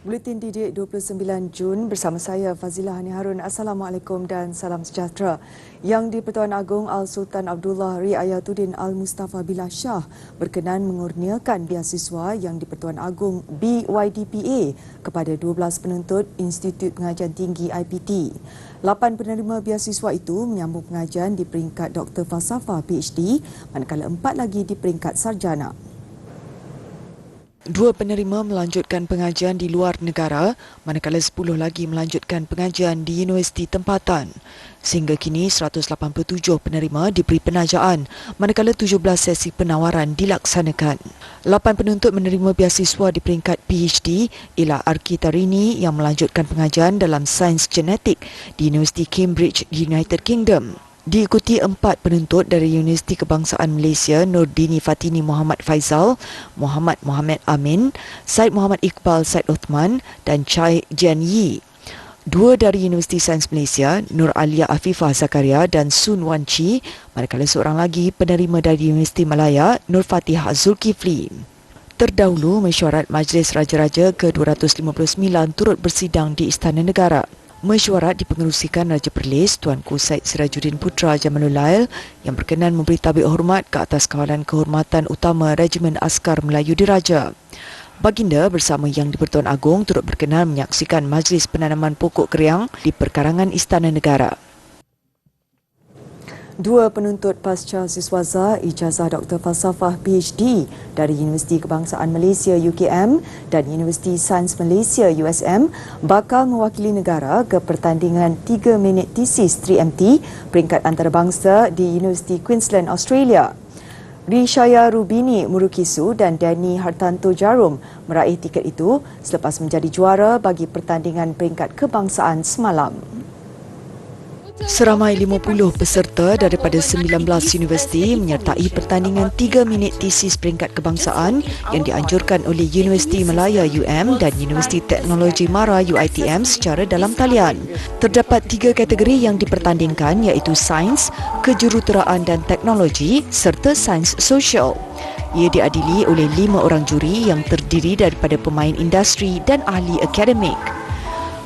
Buletin Didik 29 Jun bersama saya Fazilah Hani Harun. Assalamualaikum dan salam sejahtera. Yang di-Pertuan Agong Al-Sultan Abdullah Riayatuddin Al-Mustafa Billah Shah berkenan mengurniakan beasiswa yang di-Pertuan Agong BYDPA kepada 12 penuntut Institut Pengajian Tinggi IPT. 8 penerima beasiswa itu menyambung pengajian di peringkat Doktor Falsafah PhD, manakala 4 lagi di peringkat sarjana. 2 penerima melanjutkan pengajian di luar negara, manakala 10 lagi melanjutkan pengajian di universiti tempatan. Sehingga kini 187 penerima diberi penajaan, manakala 17 sesi penawaran dilaksanakan. 8 penuntut menerima beasiswa di peringkat PhD ialah Arkitarini yang melanjutkan pengajian dalam sains genetik di Universiti Cambridge, United Kingdom. Diikuti 4 penuntut dari Universiti Kebangsaan Malaysia Nordini Fatini Muhammad Faizal, Muhammad Amin, Syed Muhammad Iqbal Syed Uthman dan Chai Jian Yi. 2 dari Universiti Sains Malaysia, Nur Alia Afifah Zakaria dan Sun Wan Chi, manakala seorang lagi penerima dari Universiti Malaya, Nur Fatihah Zulkifli. Terdahulu, mesyuarat Majlis Raja-Raja ke-259 turut bersidang di Istana Negara. Mesyuarat dipengerusikan Raja Perlis Tuanku Syed Sirajuddin Putra Jamalul Lail yang berkenan memberi tabik hormat ke atas kawalan kehormatan utama Regimen Askar Melayu Diraja. Baginda bersama Yang di-Pertuan Agong turut berkenan menyaksikan Majlis Penanaman Pokok Keriang di perkarangan Istana Negara. 2 penuntut pasca siswaza ijazah Doktor Falsafah PhD dari Universiti Kebangsaan Malaysia UKM dan Universiti Sains Malaysia USM bakal mewakili negara ke pertandingan 3 minit tesis 3MT peringkat antarabangsa di Universiti Queensland, Australia. Rishaya Rubini Murukisu dan Danny Hartanto Jarum meraih tiket itu selepas menjadi juara bagi pertandingan peringkat kebangsaan semalam. Seramai 50 peserta daripada 19 universiti menyertai pertandingan 3 minit tesis peringkat kebangsaan yang dianjurkan oleh Universiti Malaya UM dan Universiti Teknologi Mara UiTM secara dalam talian. Terdapat 3 kategori yang dipertandingkan iaitu sains, kejuruteraan dan teknologi serta sains sosial. Ia diadili oleh 5 orang juri yang terdiri daripada pemain industri dan ahli akademik.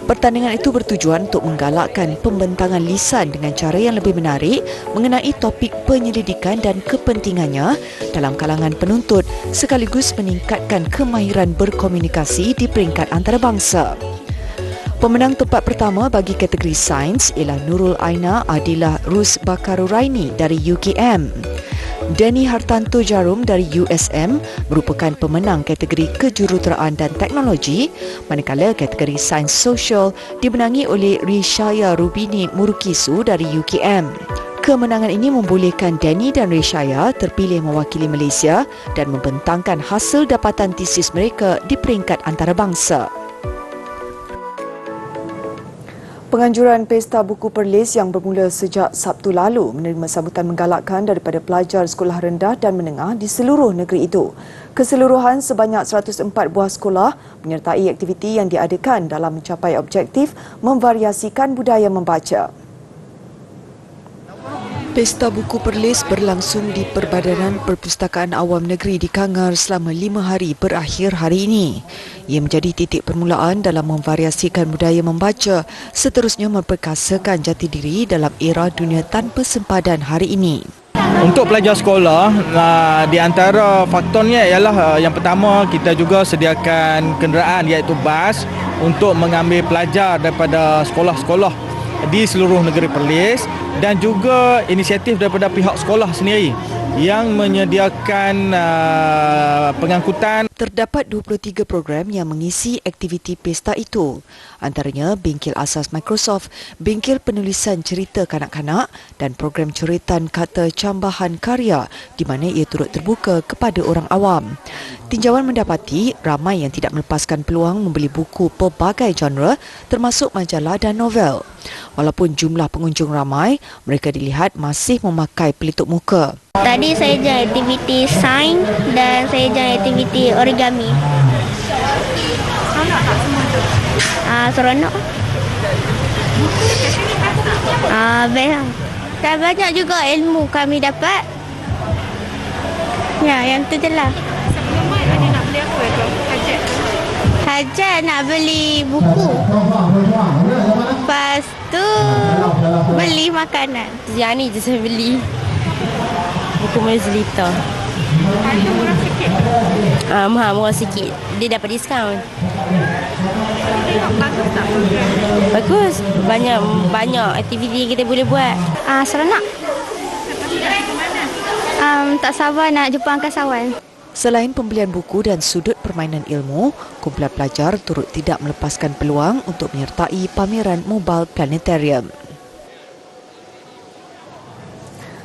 Pertandingan itu bertujuan untuk menggalakkan pembentangan lisan dengan cara yang lebih menarik mengenai topik penyelidikan dan kepentingannya dalam kalangan penuntut sekaligus meningkatkan kemahiran berkomunikasi di peringkat antarabangsa. Pemenang tempat pertama bagi kategori sains ialah Nurul Aina Adilah Rus Bakaruraini dari UKM. Danny Hartanto Jarum dari USM merupakan pemenang kategori kejuruteraan dan teknologi, manakala kategori sains sosial dimenangi oleh Rishaya Rubini Murukisu dari UKM. Kemenangan ini membolehkan Danny dan Rishaya terpilih mewakili Malaysia dan membentangkan hasil dapatan tesis mereka di peringkat antarabangsa. Penganjuran Pesta Buku Perlis yang bermula sejak Sabtu lalu menerima sambutan menggalakkan daripada pelajar sekolah rendah dan menengah di seluruh negeri itu. Keseluruhan sebanyak 104 buah sekolah menyertai aktiviti yang diadakan dalam mencapai objektif memvariasikan budaya membaca. Pesta Buku Perlis berlangsung di Perbadanan Perpustakaan Awam Negeri di Kangar selama 5 hari berakhir hari ini. Ia menjadi titik permulaan dalam memvariasikan budaya membaca, seterusnya memperkasakan jati diri dalam era dunia tanpa sempadan hari ini. Untuk pelajar sekolah, di antara faktornya ialah yang pertama kita juga sediakan kenderaan iaitu bas untuk mengambil pelajar daripada sekolah-sekolah di seluruh negeri Perlis dan juga inisiatif daripada pihak sekolah sendiri yang menyediakan pengangkutan. Terdapat 23 program yang mengisi aktiviti pesta itu. Antaranya bingkil asas Microsoft, bingkil penulisan cerita kanak-kanak dan program coretan kata cambahan karya di mana ia turut terbuka kepada orang awam. Tinjauan mendapati ramai yang tidak melepaskan peluang membeli buku pelbagai genre termasuk majalah dan novel. Walaupun jumlah pengunjung ramai, mereka dilihat masih memakai pelitup muka. Tadi saya join aktiviti sains dan saya join aktiviti origami. Seronok tak semua tu? Seronok. Best. Dan banyak juga ilmu kami dapat. Ya, yang tu je lah. Sebelum main ada nak beli apa tu? Hajat? belajar nak beli buku. Lepas tu beli makanan. Yang ni je saya beli. Buku Mazlita. Harga murah sikit. Murah sikit. Dia dapat diskaun. Tengok bagus tak program? Bagus. Banyak aktiviti yang kita boleh buat. Seronok. Tak sabar nak jumpa angkasawan. Selain pembelian buku dan sudut permainan ilmu, kumpulan pelajar turut tidak melepaskan peluang untuk menyertai pameran Mobile Planetarium.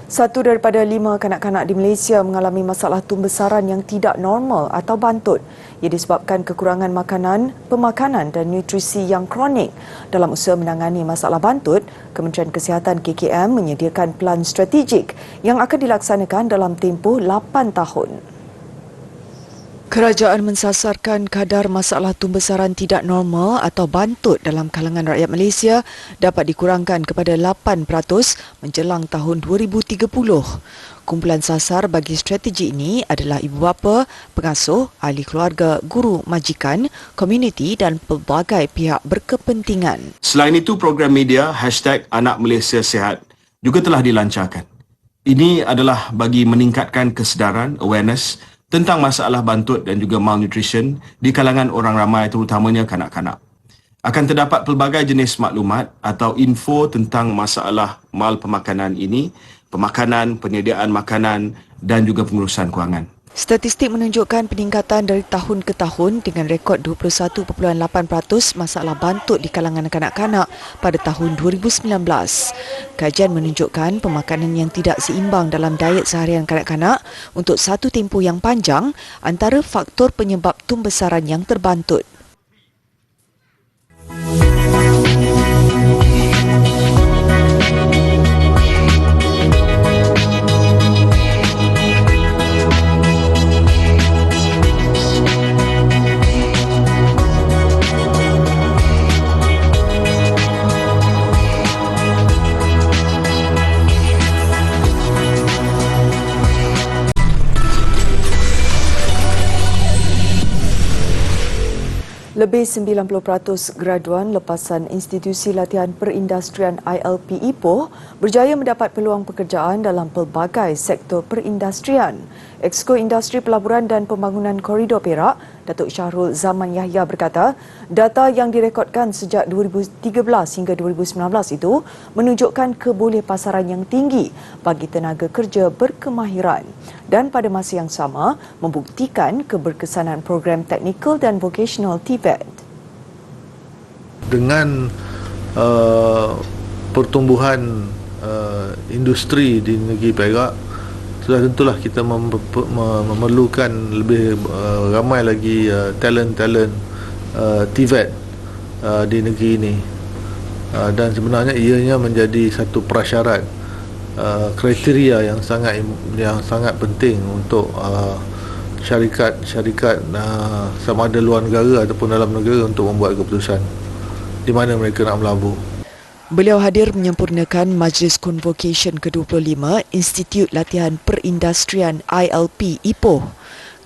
1 daripada 5 kanak-kanak di Malaysia mengalami masalah tumbesaran yang tidak normal atau bantut. Ia disebabkan kekurangan makanan, pemakanan dan nutrisi yang kronik. Dalam usaha menangani masalah bantut, Kementerian Kesihatan KKM menyediakan pelan strategik yang akan dilaksanakan dalam tempoh 8 tahun. Kerajaan mensasarkan kadar masalah tumbesaran tidak normal atau bantut dalam kalangan rakyat Malaysia dapat dikurangkan kepada 8% menjelang tahun 2030. Kumpulan sasar bagi strategi ini adalah ibu bapa, pengasuh, ahli keluarga, guru, majikan, komuniti dan pelbagai pihak berkepentingan. Selain itu, program media #Anak Malaysia Sihat juga telah dilancarkan. Ini adalah bagi meningkatkan kesedaran, awareness tentang masalah bantut dan juga malnutrition di kalangan orang ramai terutamanya kanak-kanak. Akan terdapat pelbagai jenis maklumat atau info tentang masalah mal pemakanan ini, pemakanan, penyediaan makanan dan juga pengurusan kewangan. Statistik menunjukkan peningkatan dari tahun ke tahun dengan rekod 21.8% masalah bantut di kalangan kanak-kanak pada tahun 2019. Kajian menunjukkan pemakanan yang tidak seimbang dalam diet seharian kanak-kanak untuk satu tempoh yang panjang antara faktor penyebab tumbesaran yang terbantut. Lebih 90% graduan lepasan Institusi Latihan Perindustrian ILP Ipoh berjaya mendapat peluang pekerjaan dalam pelbagai sektor perindustrian. Exco Industri Pelaburan dan Pembangunan Koridor Perak, Datuk Syahrul Zaman Yahya berkata, data yang direkodkan sejak 2013 hingga 2019 itu menunjukkan kebolehpasaran yang tinggi bagi tenaga kerja berkemahiran dan pada masa yang sama membuktikan keberkesanan program teknikal dan vocational TVET. Dengan pertumbuhan industri di negeri Perak, sudah tentulah kita memerlukan lebih ramai lagi talent-talent TVET di negeri ini, dan sebenarnya ianya menjadi satu prasyarat kriteria yang sangat penting untuk syarikat sama ada luar negara ataupun dalam negara untuk membuat keputusan di mana mereka nak melabur. Beliau hadir menyempurnakan Majlis Convocation ke-25 Institut Latihan Perindustrian ILP Ipoh.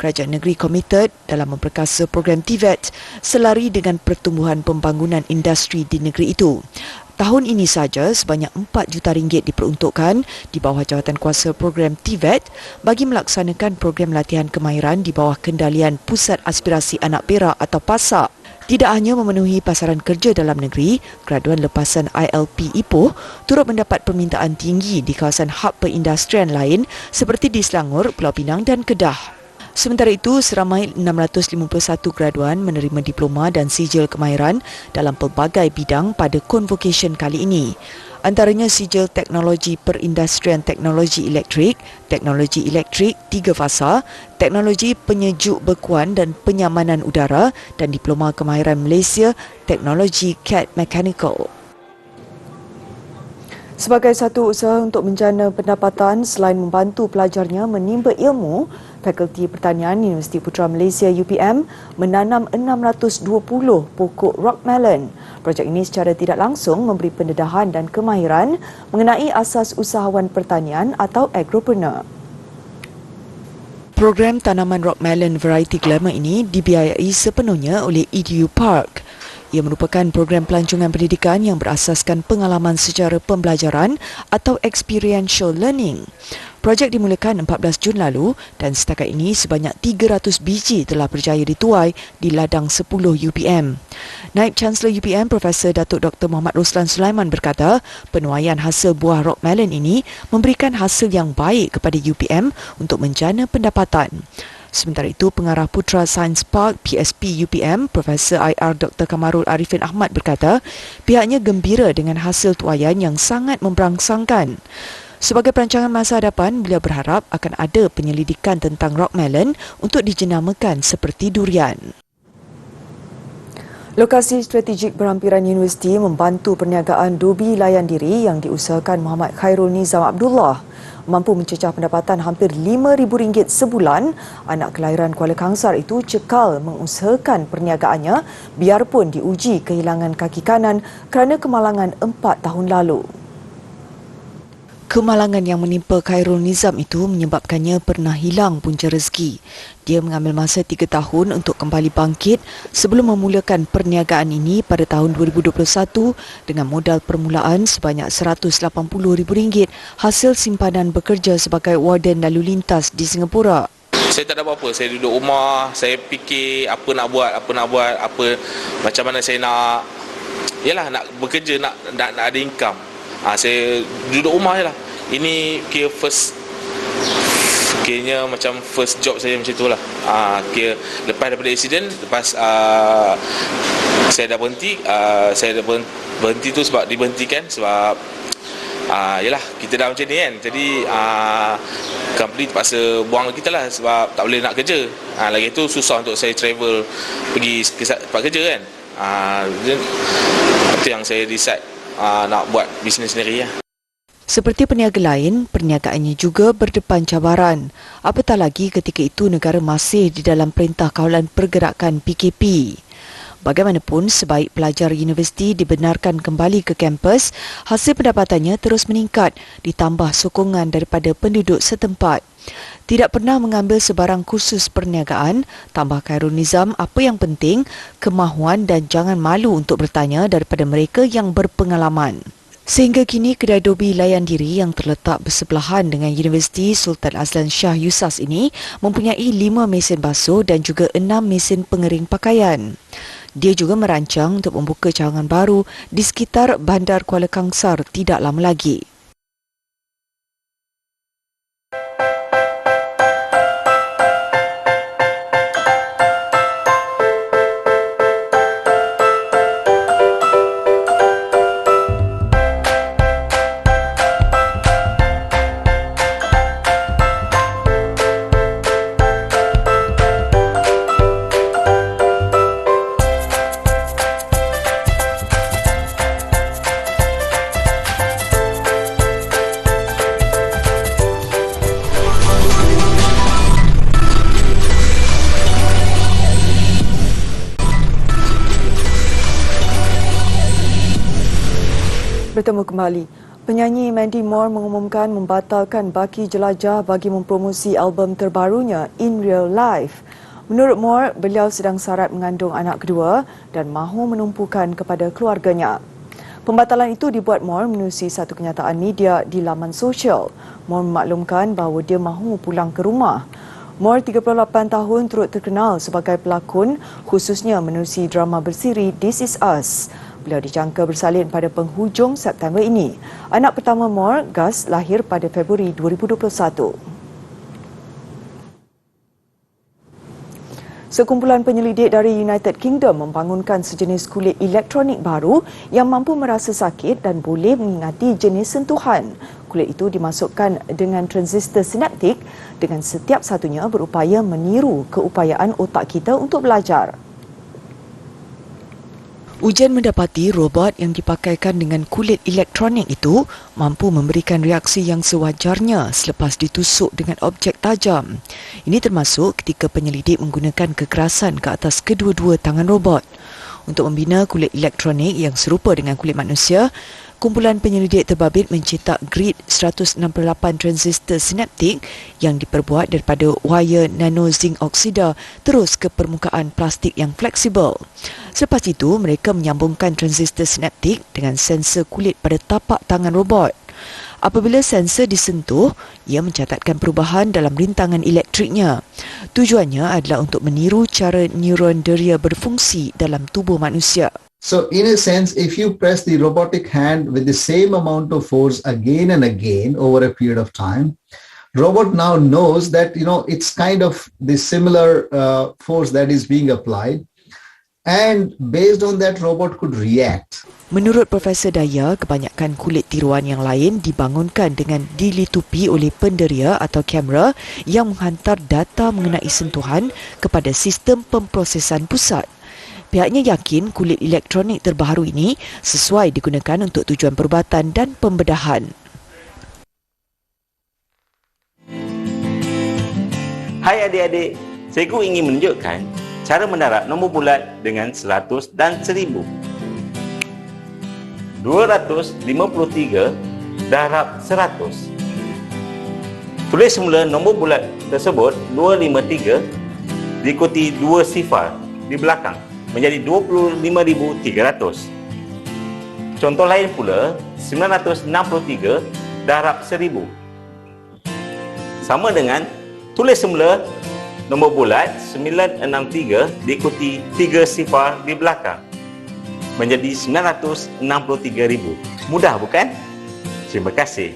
Kerajaan negeri komited dalam memperkasa program TVET selari dengan pertumbuhan pembangunan industri di negeri itu. Tahun ini saja sebanyak RM4 juta diperuntukkan di bawah jawatankuasa program TVET bagi melaksanakan program latihan kemahiran di bawah kendalian Pusat Aspirasi Anak Perak atau PASAP. Tidak hanya memenuhi pasaran kerja dalam negeri, graduan lepasan ILP Ipoh turut mendapat permintaan tinggi di kawasan hub perindustrian lain seperti di Selangor, Pulau Pinang dan Kedah. Sementara itu, seramai 651 graduan menerima diploma dan sijil kemahiran dalam pelbagai bidang pada convocation kali ini. Antaranya sijil teknologi perindustrian teknologi elektrik 3 fasa, teknologi penyejuk bekuan dan penyamanan udara dan diploma kemahiran Malaysia teknologi CAD Mechanical. Sebagai satu usaha untuk menjana pendapatan selain membantu pelajarnya menimba ilmu, Fakulti Pertanian Universiti Putra Malaysia UPM menanam 620 pokok rockmelon. Projek ini secara tidak langsung memberi pendedahan dan kemahiran mengenai asas usahawan pertanian atau agropreneur. Program tanaman rock melon variety glamour ini dibiayai sepenuhnya oleh EDU Park. Ia merupakan program pelancongan pendidikan yang berasaskan pengalaman secara pembelajaran atau experiential learning. Projek dimulakan 14 Jun lalu dan setakat ini sebanyak 300 biji telah berjaya dituai di ladang 10 UPM. Naib Chancellor UPM Profesor Datuk Dr. Muhammad Roslan Sulaiman berkata, penuaian hasil buah rock melon ini memberikan hasil yang baik kepada UPM untuk menjana pendapatan. Sementara itu, Pengarah Putra Science Park PSP UPM, Profesor IR Dr. Kamarul Arifin Ahmad berkata, pihaknya gembira dengan hasil tuaian yang sangat memberangsangkan. Sebagai perancangan masa hadapan, beliau berharap akan ada penyelidikan tentang rock melon untuk dijenamakan seperti durian. Lokasi strategik berhampiran universiti membantu perniagaan dobi layan diri yang diusahakan Muhammad Khairul Nizam Abdullah. Mampu mencecah pendapatan hampir RM5,000 sebulan, anak kelahiran Kuala Kangsar itu cekal mengusahakan perniagaannya biarpun diuji kehilangan kaki kanan kerana kemalangan 4 tahun lalu. Kemalangan yang menimpa Khairul Nizam itu menyebabkannya pernah hilang punca rezeki. Dia mengambil masa 3 tahun untuk kembali bangkit sebelum memulakan perniagaan ini pada tahun 2021 dengan modal permulaan sebanyak RM180,000 hasil simpanan bekerja sebagai warden lalu lintas di Singapura. Saya tak ada apa-apa, saya duduk rumah, saya fikir apa nak buat, macam mana saya nak, nak bekerja, nak ada income. Saya duduk rumah je lah. Ini kira kiranya macam first job saya macam tu lah. Kira lepas daripada accident, lepas saya dah berhenti, berhenti tu sebab diberhentikan sebab kita dah macam ni kan. Jadi company terpaksa buang kita lah sebab tak boleh nak kerja. Lagi tu susah untuk saya travel pergi ke tempat kerja kan. Itu yang saya decide nak buat bisnes sendiri lah. Seperti peniaga lain, perniagaannya juga berdepan cabaran. Apatah lagi ketika itu negara masih di dalam Perintah Kawalan Pergerakan PKP. Bagaimanapun, sebaik pelajar universiti dibenarkan kembali ke kampus, hasil pendapatannya terus meningkat ditambah sokongan daripada penduduk setempat. Tidak pernah mengambil sebarang kursus perniagaan, tambah Khairul Nizam, apa yang penting, kemahuan dan jangan malu untuk bertanya daripada mereka yang berpengalaman. Sehingga kini, kedai dobi layan diri yang terletak bersebelahan dengan Universiti Sultan Azlan Shah Yusas ini mempunyai 5 mesin basuh dan juga 6 mesin pengering pakaian. Dia juga merancang untuk membuka cawangan baru di sekitar Bandar Kuala Kangsar tidak lama lagi. Bertemu kembali. Penyanyi Mandy Moore mengumumkan membatalkan baki jelajah bagi mempromosi album terbarunya In Real Life. Menurut Moore, beliau sedang sarat mengandung anak kedua dan mahu menumpukan kepada keluarganya. Pembatalan itu dibuat Moore menerusi satu kenyataan media di laman sosial. Moore memaklumkan bahawa dia mahu pulang ke rumah. Moore, 38 tahun, turut terkenal sebagai pelakon khususnya menerusi drama bersiri This Is Us. Beliau dijangka bersalin pada penghujung September ini. Anak pertama Moore, Gus, lahir pada Februari 2021. Sekumpulan penyelidik dari United Kingdom membangunkan sejenis kulit elektronik baru yang mampu merasa sakit dan boleh mengingati jenis sentuhan. Kulit itu dimasukkan dengan transistor sinaptik dengan setiap satunya berupaya meniru keupayaan otak kita untuk belajar. Ujian mendapati robot yang dipakaikan dengan kulit elektronik itu mampu memberikan reaksi yang sewajarnya selepas ditusuk dengan objek tajam. Ini termasuk ketika penyelidik menggunakan kekerasan ke atas kedua-dua tangan robot. Untuk membina kulit elektronik yang serupa dengan kulit manusia, kumpulan penyelidik terbabit mencetak grid 168 transistor sinaptik yang diperbuat daripada wire nano zinc oksida terus ke permukaan plastik yang fleksibel. Selepas itu, mereka menyambungkan transistor sinaptik dengan sensor kulit pada tapak tangan robot. Apabila sensor disentuh, ia mencatatkan perubahan dalam rintangan elektriknya. Tujuannya adalah untuk meniru cara neuron deria berfungsi dalam tubuh manusia. So in a sense, if you press the robotic hand with the same amount of force again and again over a period of time, robot now knows that, it's kind of the similar force that is being applied. And based on that, robot could react. Menurut Profesor Daya, kebanyakan kulit tiruan yang lain dibangunkan dengan dilitupi oleh penderia atau kamera yang menghantar data mengenai sentuhan kepada sistem pemprosesan pusat. Pihaknya yakin kulit elektronik terbaru ini sesuai digunakan untuk tujuan perubatan dan pembedahan. Hai adik-adik, cikgu ingin menunjukkan cara mendarab nombor bulat dengan 100 dan 1000. 253 darab 100. Tulis semula nombor bulat tersebut 253 diikuti 2 sifar di belakang menjadi 25,300. Contoh lain pula 963 darab 1000. Sama dengan tulis semula nombor bulat 963 diikuti 3 sifar di belakang menjadi 963,000. Mudah bukan? Terima kasih.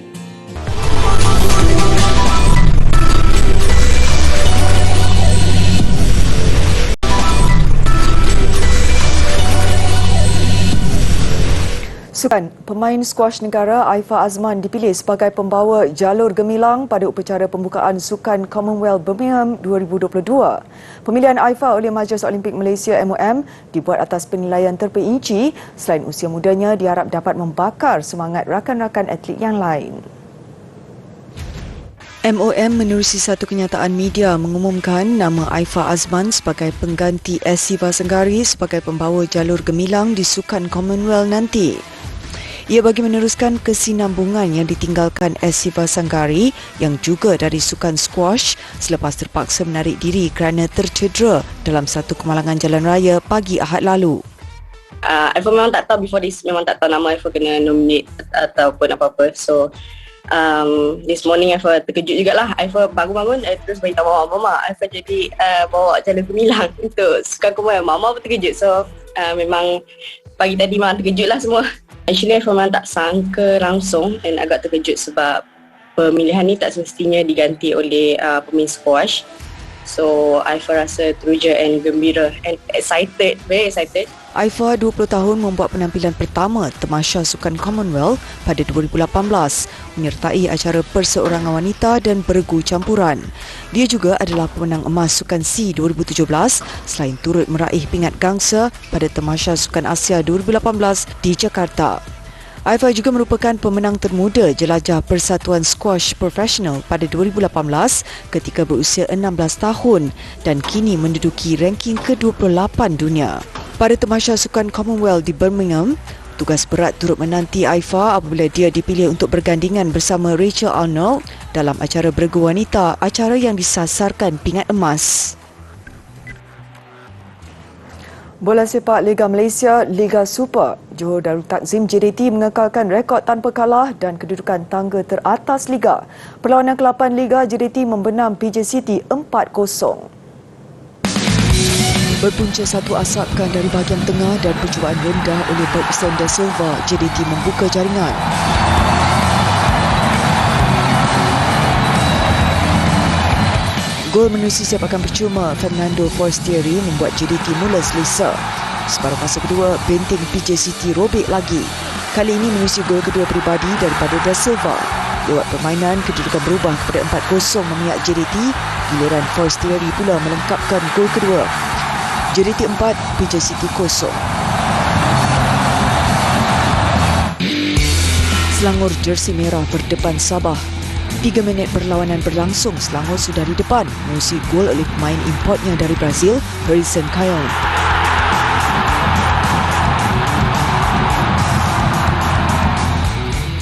Sukan, pemain skuash negara Aifa Azman dipilih sebagai pembawa jalur gemilang pada upacara pembukaan Sukan Commonwealth Birmingham 2022. Pemilihan Aifa oleh Majlis Olimpik Malaysia MOM dibuat atas penilaian terperinci. Selain usia mudanya, diharap dapat membakar semangat rakan-rakan atlet yang lain. MOM menerusi satu kenyataan media mengumumkan nama Aifa Azman sebagai pengganti S. Siva Senggari sebagai pembawa jalur gemilang di Sukan Commonwealth nanti. Ia bagi meneruskan kesinambungan yang ditinggalkan S. Siva Senggari yang juga dari sukan squash selepas terpaksa menarik diri kerana tercedera dalam satu kemalangan jalan raya pagi Ahad lalu. Aifa memang tak tahu before this, memang tak tahu nama Aifa kena nominate ataupun apa-apa. So this morning Aifa terkejut jugalah. Aifa bangun-bangun terus beritahu mama Aifa jadi bawa jalur gemilang untuk sukan Commonwealth. Mama pun terkejut. So memang pagi tadi memang terkejut lah semua. Actually Aifa memang tak sangka langsung dan agak terkejut sebab pemilihan ni tak semestinya diganti oleh pemain squash. So Aifa rasa teruja and gembira and excited, very excited. Aifa 20 tahun membuat penampilan pertama Tamasya Sukan Commonwealth pada 2018 menyertai acara perseorangan wanita dan beregu campuran. Dia juga adalah pemenang emas Sukan SEA 2017 selain turut meraih pingat gangsa pada Tamasya Sukan Asia 2018 di Jakarta. Aifa juga merupakan pemenang termuda jelajah Persatuan Squash Profesional pada 2018 ketika berusia 16 tahun dan kini menduduki ranking ke-28 dunia. Pada Tamasya Sukan Commonwealth di Birmingham, tugas berat turut menanti Aifa apabila dia dipilih untuk bergandingan bersama Rachel Arnold dalam acara beregu wanita, acara yang disasarkan pingat emas. Bola sepak Liga Malaysia, Liga Super, Johor Darul Takzim JDT mengekalkan rekod tanpa kalah dan kedudukan tangga teratas Liga. Perlawanan ke-8 Liga, JDT membenam PJ City 4-0. Berpunca satu asapkan dari bahagian tengah dan percubaan rendah oleh Bergson Da Silva, JDT membuka jaringan. Gol menerusi sepakan percuma Fernando Forestieri membuat JDT mula selesa. Separuh masa kedua, benteng PJ City robek lagi. Kali ini menerusi gol kedua peribadi daripada Da Silva. Lewat permainan, kedudukan berubah kepada 4-0 memihak JDT. Giliran Forestieri pula melengkapkan gol kedua. JDT 4, PJ City 0. Selangor jersey merah berdepan Sabah. 3 minit perlawanan berlangsung, Selangor sudah di depan menerusi gol oleh pemain importnya dari Brazil, Harrison Cayon.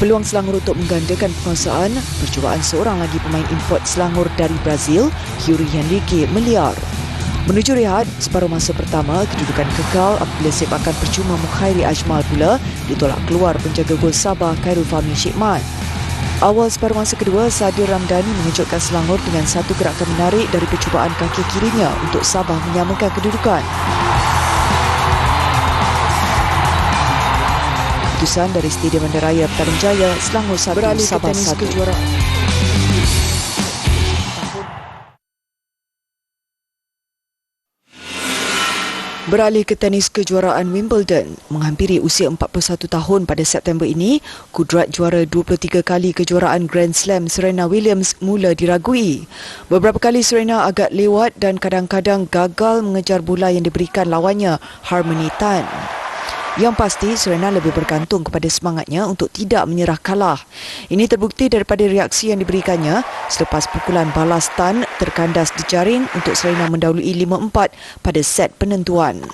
Peluang Selangor untuk menggandakan penguasaan, percubaan seorang lagi pemain import Selangor dari Brazil, Yuri Henrique, meliar. Menuju rehat, separuh masa pertama, kedudukan kekal apabila sepakan percuma Mukhairi Ajmal pula ditolak keluar penjaga gol Sabah Khairul Fahmi Syekman. Awal separuh masa kedua, Sadir Ramdhani mengejutkan Selangor dengan satu gerakan menarik dari percubaan kaki kirinya untuk Sabah menyamakan kedudukan. Keputusan dari Stadium Bandaraya Petaling Jaya, Selangor 1, Sabah 1. Beralih ke tenis kejuaraan Wimbledon, menghampiri usia 41 tahun pada September ini, kudrat juara 23 kali kejuaraan Grand Slam Serena Williams mula diragui. Beberapa kali Serena agak lewat dan kadang-kadang gagal mengejar bola yang diberikan lawannya, Harmony Tan. Yang pasti, Serena lebih bergantung kepada semangatnya untuk tidak menyerah kalah. Ini terbukti daripada reaksi yang diberikannya selepas pukulan balas Tan terkandas di jaring untuk Serena mendahului 5-4 pada set penentuan.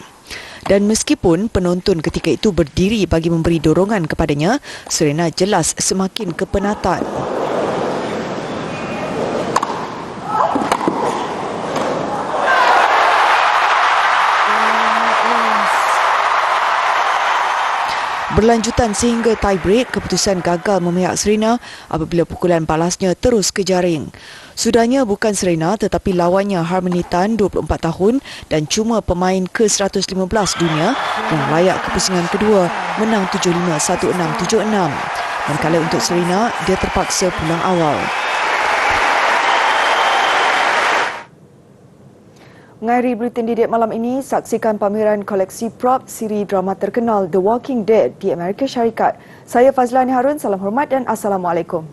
Dan meskipun penonton ketika itu berdiri bagi memberi dorongan kepadanya, Serena jelas semakin kepenatan. Berlanjutan sehingga tie break, keputusan gagal memihak Serena apabila pukulan balasnya terus ke jaring. Sudahnya bukan Serena tetapi lawannya Harmony Tan, 24 tahun dan cuma pemain ke-115 dunia yang layak ke pusingan kedua, menang 7-5, 1-6, 7-6. Manakala untuk Serena, dia terpaksa pulang awal. Mengakhiri Buletin Didik malam ini, saksikan pameran koleksi prop siri drama terkenal The Walking Dead di Amerika Syarikat. Saya Fazlani Harun, salam hormat dan Assalamualaikum.